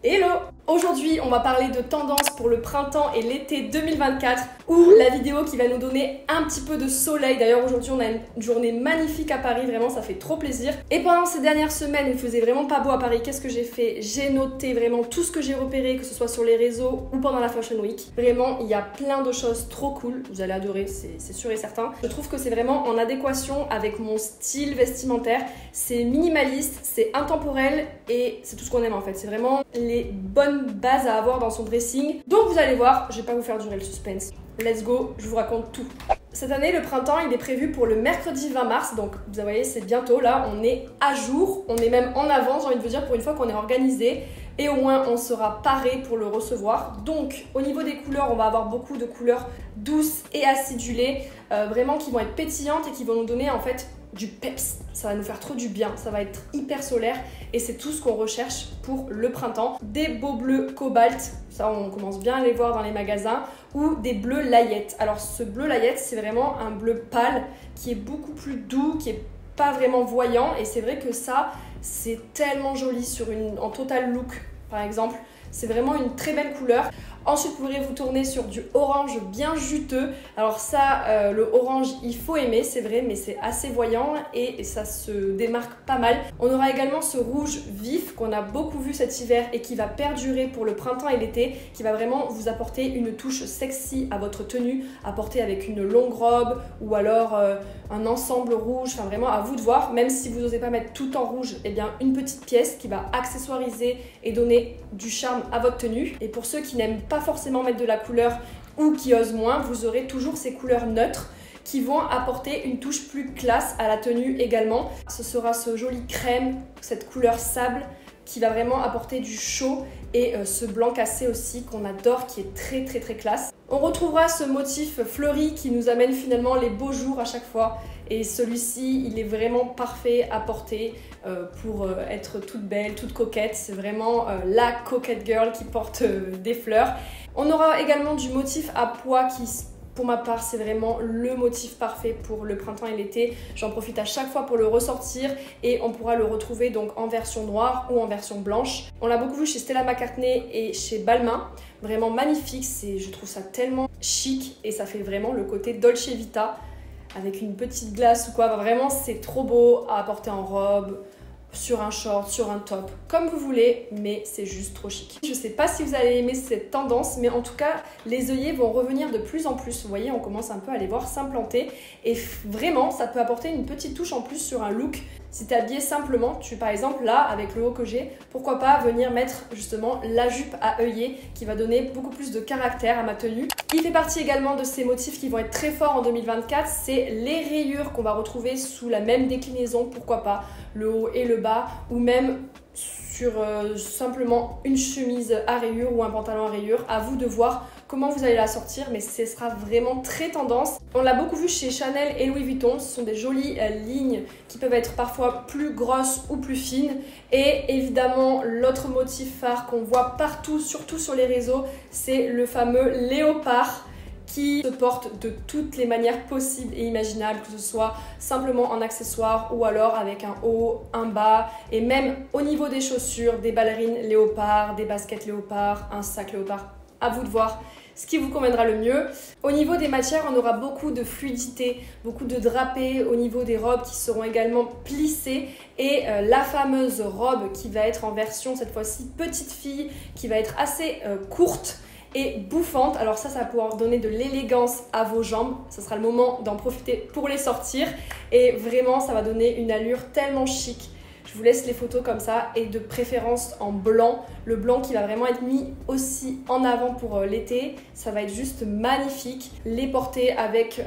Hello! Aujourd'hui, on va parler de tendances pour le printemps et l'été 2024 ou la vidéo qui va nous donner un petit peu de soleil. D'ailleurs, aujourd'hui, on a une journée magnifique à Paris, vraiment, ça fait trop plaisir. Et pendant ces dernières semaines, il faisait vraiment pas beau à Paris. Qu'est-ce que j'ai fait? J'ai noté vraiment tout ce que j'ai repéré, que ce soit sur les réseaux ou pendant la Fashion Week. Vraiment, il y a plein de choses trop cool. Vous allez adorer, c'est sûr et certain. Je trouve que c'est vraiment en adéquation avec mon style vestimentaire. C'est minimaliste, c'est intemporel et c'est tout ce qu'on aime en fait. C'est vraiment les bonnes bases à avoir dans son dressing. Donc vous allez voir, je vais pas vous faire durer le suspense. Let's go, je vous raconte tout. Cette année, le printemps, il est prévu pour le mercredi 20 mars, donc vous voyez, c'est bientôt là, on est à jour, on est même en avance, j'ai envie de vous dire, pour une fois qu'on est organisé, et au moins on sera paré pour le recevoir. Donc au niveau des couleurs, on va avoir beaucoup de couleurs douces et acidulées, vraiment qui vont être pétillantes et qui vont nous donner en fait du peps. Ça va nous faire trop du bien, ça va être hyper solaire et c'est tout ce qu'on recherche pour le printemps. Des beaux bleus cobalt, ça on commence bien à les voir dans les magasins, ou des bleus layette. Alors ce bleu layette, c'est vraiment un bleu pâle qui est beaucoup plus doux, qui est pas vraiment voyant, et c'est vrai que ça c'est tellement joli sur en total look par exemple. C'est vraiment une très belle couleur. Ensuite, vous pourrez vous tourner sur du orange bien juteux. Alors ça, le orange, il faut aimer, c'est vrai, mais c'est assez voyant et ça se démarque pas mal. On aura également ce rouge vif qu'on a beaucoup vu cet hiver et qui va perdurer pour le printemps et l'été, qui va vraiment vous apporter une touche sexy à votre tenue, à porter avec une longue robe ou alors un ensemble rouge. Enfin, vraiment à vous de voir. Même si vous n'osez pas mettre tout en rouge, eh bien une petite pièce qui va accessoiriser et donner du charme à votre tenue. Et pour ceux qui n'aiment pas forcément mettre de la couleur ou qui osent moins, vous aurez toujours ces couleurs neutres qui vont apporter une touche plus classe à la tenue également. Ce sera ce joli crème, cette couleur sable qui va vraiment apporter du chaud, et ce blanc cassé aussi qu'on adore, qui est très très très classe. On retrouvera ce motif fleuri qui nous amène finalement les beaux jours à chaque fois, et celui-ci il est vraiment parfait à porter pour être toute belle, toute coquette. C'est vraiment la coquette girl qui porte des fleurs. On aura également du motif à pois qui, pour ma part, c'est vraiment le motif parfait pour le printemps et l'été. J'en profite à chaque fois pour le ressortir et on pourra le retrouver donc en version noire ou en version blanche. On l'a beaucoup vu chez Stella McCartney et chez Balmain. Vraiment magnifique, je trouve ça tellement chic et ça fait vraiment le côté Dolce Vita avec une petite glace ou quoi. Vraiment, c'est trop beau à porter en robe, sur un short, sur un top, comme vous voulez, mais c'est juste trop chic. Je sais pas si vous allez aimer cette tendance, mais en tout cas, les œillets vont revenir de plus en plus. Vous voyez, on commence un peu à les voir s'implanter et vraiment, ça peut apporter une petite touche en plus sur un look. Si tu es habillé simplement, par exemple là, avec le haut que j'ai, pourquoi pas venir mettre justement la jupe à œillets qui va donner beaucoup plus de caractère à ma tenue. Il fait partie également de ces motifs qui vont être très forts en 2024, c'est les rayures qu'on va retrouver sous la même déclinaison, pourquoi pas, le haut et le bas, ou même sur simplement une chemise à rayures ou un pantalon à rayures. À vous de voir comment vous allez la sortir, mais ce sera vraiment très tendance. On l'a beaucoup vu chez Chanel et Louis Vuitton, ce sont des jolies lignes qui peuvent être parfois plus grosses ou plus fines. Et évidemment, l'autre motif phare qu'on voit partout, surtout sur les réseaux, c'est le fameux léopard, qui se porte de toutes les manières possibles et imaginables, que ce soit simplement en accessoire ou alors avec un haut, un bas, et même au niveau des chaussures, des ballerines léopard, des baskets léopard, un sac léopard. À vous de voir ce qui vous conviendra le mieux. Au niveau des matières, on aura beaucoup de fluidité, beaucoup de drapés au niveau des robes qui seront également plissées, et la fameuse robe qui va être en version cette fois-ci petite fille, qui va être assez courte et bouffante. Alors ça va pouvoir donner de l'élégance à vos jambes. Ce sera le moment d'en profiter pour les sortir et vraiment ça va donner une allure tellement chic. Je vous laisse les photos comme ça, et de préférence en blanc. Le blanc qui va vraiment être mis aussi en avant pour l'été. Ça va être juste magnifique. Les porter avec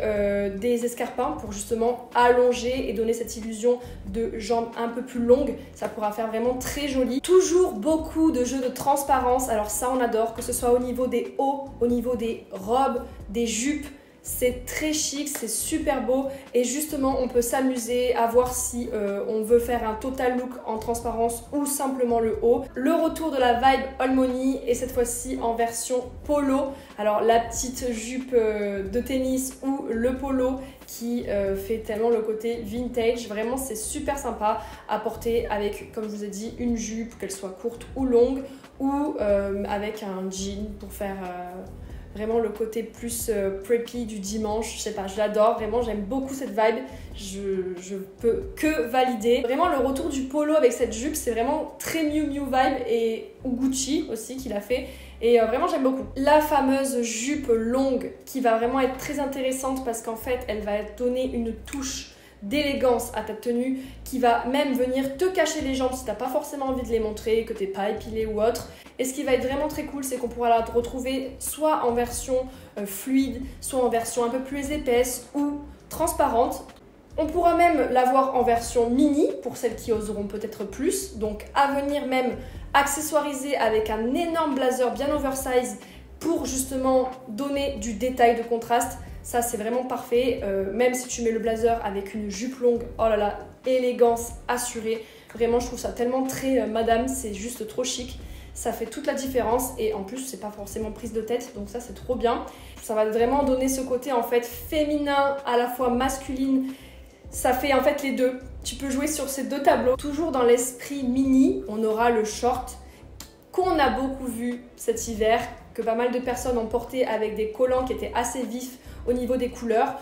des escarpins pour justement allonger et donner cette illusion de jambes un peu plus longues. Ça pourra faire vraiment très joli. Toujours beaucoup de jeux de transparence. Alors ça on adore, que ce soit au niveau des hauts, au niveau des robes, des jupes. C'est très chic, c'est super beau et justement on peut s'amuser à voir si on veut faire un total look en transparence ou simplement le haut. Le retour de la vibe All Money et cette fois-ci en version polo. Alors la petite jupe de tennis ou le polo qui fait tellement le côté vintage. Vraiment c'est super sympa à porter avec, comme je vous ai dit, une jupe, qu'elle soit courte ou longue, ou avec un jean pour faire... vraiment le côté plus preppy du dimanche, je sais pas, je l'adore, vraiment j'aime beaucoup cette vibe, je peux que valider. Vraiment le retour du polo avec cette jupe, c'est vraiment très Miu Miu vibe et Gucci aussi qui l'a fait. Et vraiment j'aime beaucoup. La fameuse jupe longue qui va vraiment être très intéressante parce qu'en fait elle va donner une touche d'élégance à ta tenue qui va même venir te cacher les jambes si t'as pas forcément envie de les montrer, que t'es pas épilé ou autre. Et ce qui va être vraiment très cool, c'est qu'on pourra la retrouver soit en version fluide, soit en version un peu plus épaisse ou transparente. On pourra même l'avoir en version mini pour celles qui oseront peut-être plus. Donc à venir même accessoiriser avec un énorme blazer bien oversize pour justement donner du détail de contraste. Ça c'est vraiment parfait, même si tu mets le blazer avec une jupe longue, oh là là, élégance assurée. Vraiment je trouve ça tellement très madame, c'est juste trop chic. Ça fait toute la différence et en plus c'est pas forcément prise de tête, donc ça c'est trop bien. Ça va vraiment donner ce côté en fait féminin à la fois masculine. Ça fait en fait les deux. Tu peux jouer sur ces deux tableaux. Toujours dans l'esprit mini, on aura le short qu'on a beaucoup vu cet hiver, que pas mal de personnes ont porté avec des collants qui étaient assez vifs au niveau des couleurs,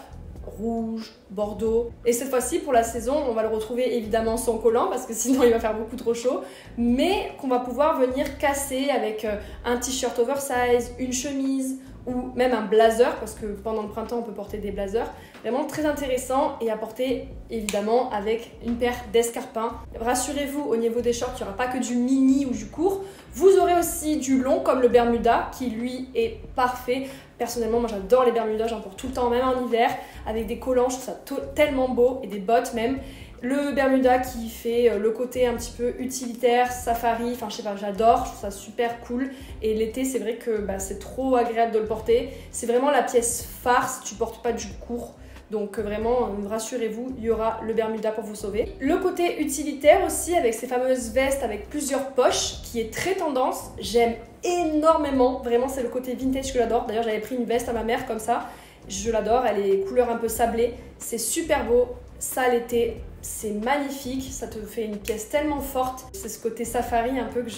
rouge, bordeaux. Et cette fois-ci, pour la saison, on va le retrouver évidemment sans collant parce que sinon il va faire beaucoup trop chaud, mais qu'on va pouvoir venir casser avec un t-shirt oversize, une chemise ou même un blazer, parce que pendant le printemps on peut porter des blazers. Vraiment très intéressant et à porter évidemment avec une paire d'escarpins. Rassurez-vous, au niveau des shorts, il n'y aura pas que du mini ou du court. Vous aurez aussi du long comme le Bermuda qui lui est parfait. Personnellement, moi j'adore les Bermudas, j'en porte tout le temps, même en hiver, avec des collants, je trouve ça tellement beau, et des bottes même. Le Bermuda qui fait le côté un petit peu utilitaire, safari, enfin je sais pas, j'adore, je trouve ça super cool. Et l'été, c'est vrai que c'est trop agréable de le porter. C'est vraiment la pièce phare si tu portes pas du court. Donc vraiment, rassurez-vous, il y aura le Bermuda pour vous sauver. Le côté utilitaire aussi, avec ces fameuses vestes avec plusieurs poches, qui est très tendance. J'aime énormément, vraiment c'est le côté vintage que j'adore. D'ailleurs j'avais pris une veste à ma mère comme ça, je l'adore, elle est couleur un peu sablée. C'est super beau, ça l'été, c'est magnifique, ça te fait une pièce tellement forte. C'est ce côté safari un peu que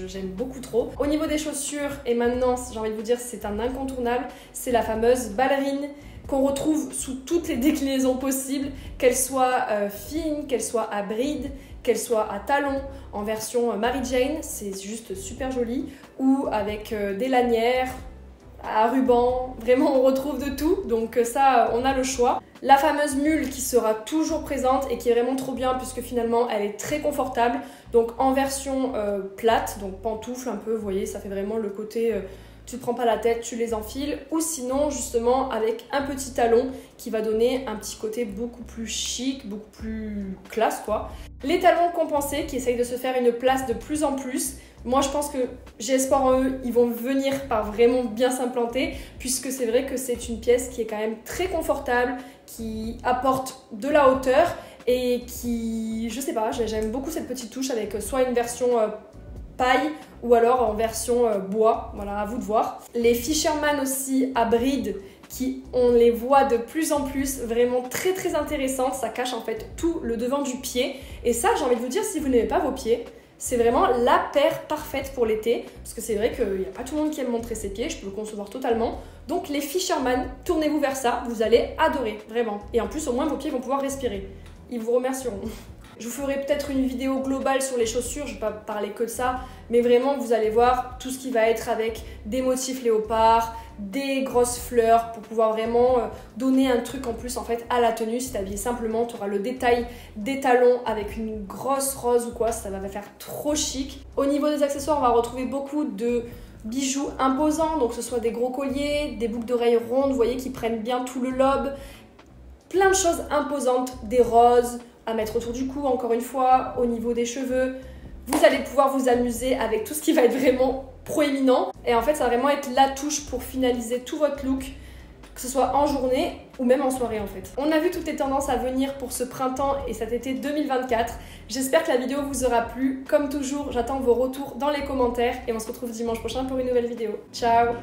j'aime beaucoup trop. Au niveau des chaussures, et maintenant j'ai envie de vous dire c'est un incontournable, c'est la fameuse ballerine qu'on retrouve sous toutes les déclinaisons possibles, qu'elle soit fine, qu'elle soit à bride, qu'elle soit à talons, en version Mary Jane, c'est juste super joli, ou avec des lanières, à ruban, vraiment on retrouve de tout, donc ça on a le choix. La fameuse mule qui sera toujours présente et qui est vraiment trop bien puisque finalement elle est très confortable, donc en version plate, donc pantoufle un peu, vous voyez, ça fait vraiment le côté... tu ne prends pas la tête, tu les enfiles, ou sinon justement avec un petit talon qui va donner un petit côté beaucoup plus chic, beaucoup plus classe quoi. Les talons compensés qui essayent de se faire une place de plus en plus. Moi je pense que j'ai espoir en eux, ils vont venir par vraiment bien s'implanter puisque c'est vrai que c'est une pièce qui est quand même très confortable, qui apporte de la hauteur et qui, je sais pas, j'aime beaucoup cette petite touche avec soit une version paille ou alors en version bois, voilà, à vous de voir. Les Fisherman aussi à bride qui, on les voit de plus en plus, vraiment très très intéressantes, ça cache en fait tout le devant du pied et ça j'ai envie de vous dire, si vous n'aimez pas vos pieds, c'est vraiment la paire parfaite pour l'été parce que c'est vrai qu'il n'y a pas tout le monde qui aime montrer ses pieds, je peux le concevoir totalement. Donc les Fisherman, tournez-vous vers ça, vous allez adorer, vraiment. Et en plus au moins vos pieds vont pouvoir respirer, ils vous remercieront. Je vous ferai peut-être une vidéo globale sur les chaussures, je ne vais pas parler que de ça, mais vraiment vous allez voir tout ce qui va être avec des motifs léopard, des grosses fleurs pour pouvoir vraiment donner un truc en plus en fait à la tenue. Si tu habillé simplement, tu auras le détail des talons avec une grosse rose ou quoi, ça va faire trop chic. Au niveau des accessoires, on va retrouver beaucoup de bijoux imposants, donc que ce soit des gros colliers, des boucles d'oreilles rondes, vous voyez, qui prennent bien tout le lobe, plein de choses imposantes, des roses à mettre autour du cou, encore une fois, au niveau des cheveux. Vous allez pouvoir vous amuser avec tout ce qui va être vraiment proéminent. Et en fait, ça va vraiment être la touche pour finaliser tout votre look. que ce soit en journée ou même en soirée en fait. On a vu toutes les tendances à venir pour ce printemps et cet été 2024. J'espère que la vidéo vous aura plu. Comme toujours, j'attends vos retours dans les commentaires et on se retrouve dimanche prochain pour une nouvelle vidéo. Ciao!